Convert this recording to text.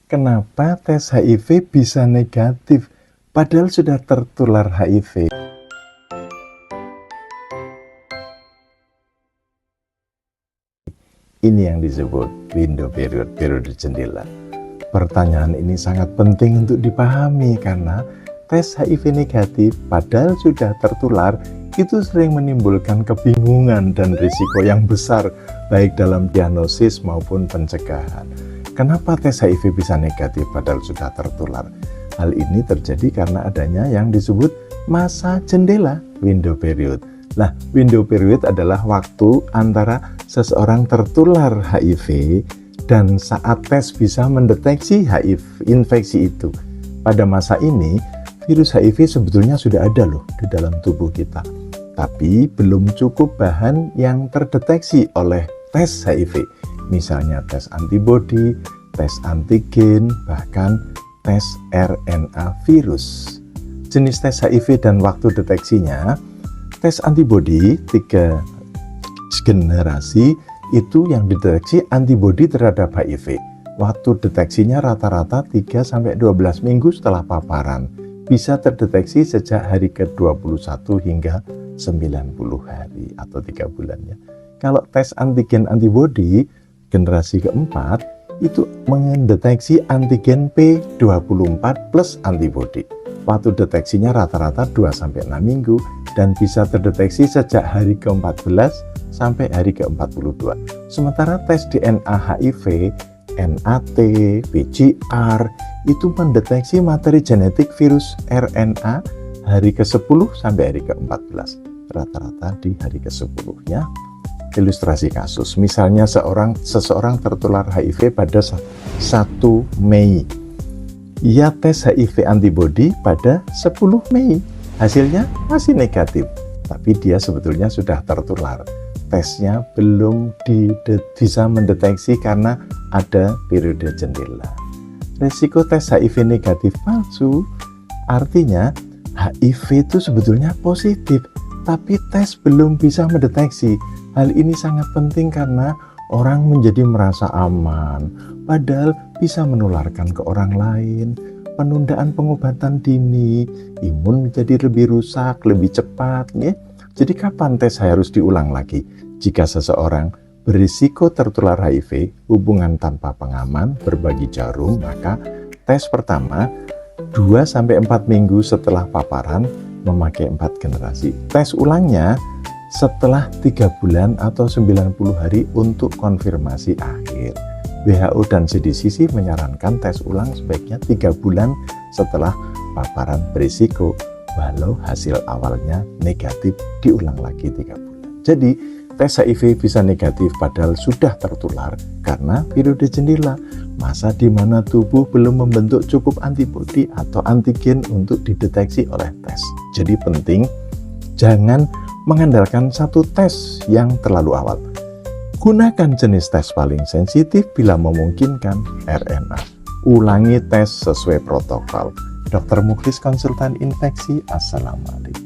kenapa tes HIV bisa negatif padahal sudah tertular HIV? Ini yang disebut window period, periode jendela. Pertanyaan ini sangat penting untuk dipahami karena tes HIV negatif padahal sudah tertular itu sering menimbulkan kebingungan dan risiko yang besar baik dalam diagnosis maupun pencegahan. Kenapa tes HIV bisa negatif padahal sudah tertular? Hal ini terjadi karena adanya yang disebut masa jendela, window period. Nah, window period adalah waktu antara seseorang tertular HIV dan saat tes bisa mendeteksi HIV infeksi itu. Pada masa ini, virus HIV sebetulnya sudah ada loh di dalam tubuh kita. Tapi belum cukup bahan yang terdeteksi oleh tes HIV. Misalnya tes antibodi, tes antigen, bahkan tes RNA virus. Jenis tes HIV dan waktu deteksinya, tes antibodi 3 generasi itu yang dideteksi antibodi terhadap HIV. Waktu deteksinya rata-rata 3-12 minggu setelah paparan. Bisa terdeteksi sejak hari ke-21 hingga 90 hari atau 3 bulannya. Kalau tes antigen antibodi generasi keempat itu mendeteksi antigen P24 plus antibodi. Waktu deteksinya rata-rata 2-6 minggu dan bisa terdeteksi sejak hari ke-14 sampai hari ke-42. Sementara tes DNA HIV, NAT, PCR itu mendeteksi materi genetik virus RNA hari ke-10 sampai hari ke-14. Rata-rata di hari ke-10-nya. Ilustrasi kasus, misalnya seseorang tertular HIV pada 1 Mei. Ia tes HIV antibodi pada 10 Mei. Hasilnya masih negatif, tapi dia sebetulnya sudah tertular. Tesnya belum bisa mendeteksi karena ada periode jendela. Risiko tes HIV negatif palsu artinya HIV itu sebetulnya positif, tapi tes belum bisa mendeteksi. Hal ini sangat penting karena orang menjadi merasa aman, padahal bisa menularkan ke orang lain. Penundaan pengobatan dini, imun menjadi lebih rusak, lebih cepat. Ya? Jadi kapan tes harus diulang lagi? Jika seseorang berisiko tertular HIV, hubungan tanpa pengaman, berbagi jarum, maka tes pertama 2-4 minggu setelah paparan memakai 4 generasi. Tes ulangnya setelah 3 bulan atau 90 hari untuk konfirmasi akhir. WHO dan CDC menyarankan tes ulang sebaiknya 3 bulan setelah paparan berisiko, walau hasil awalnya negatif diulang lagi 3 bulan. Jadi, tes HIV bisa negatif padahal sudah tertular karena periode jendela, masa di mana tubuh belum membentuk cukup antibodi atau antigen untuk dideteksi oleh tes. Jadi penting, jangan mengandalkan satu tes yang terlalu awal. Gunakan jenis tes paling sensitif bila memungkinkan RNA. Ulangi tes sesuai protokol. Dr. Mukhlis, konsultan infeksi. Assalamualaikum.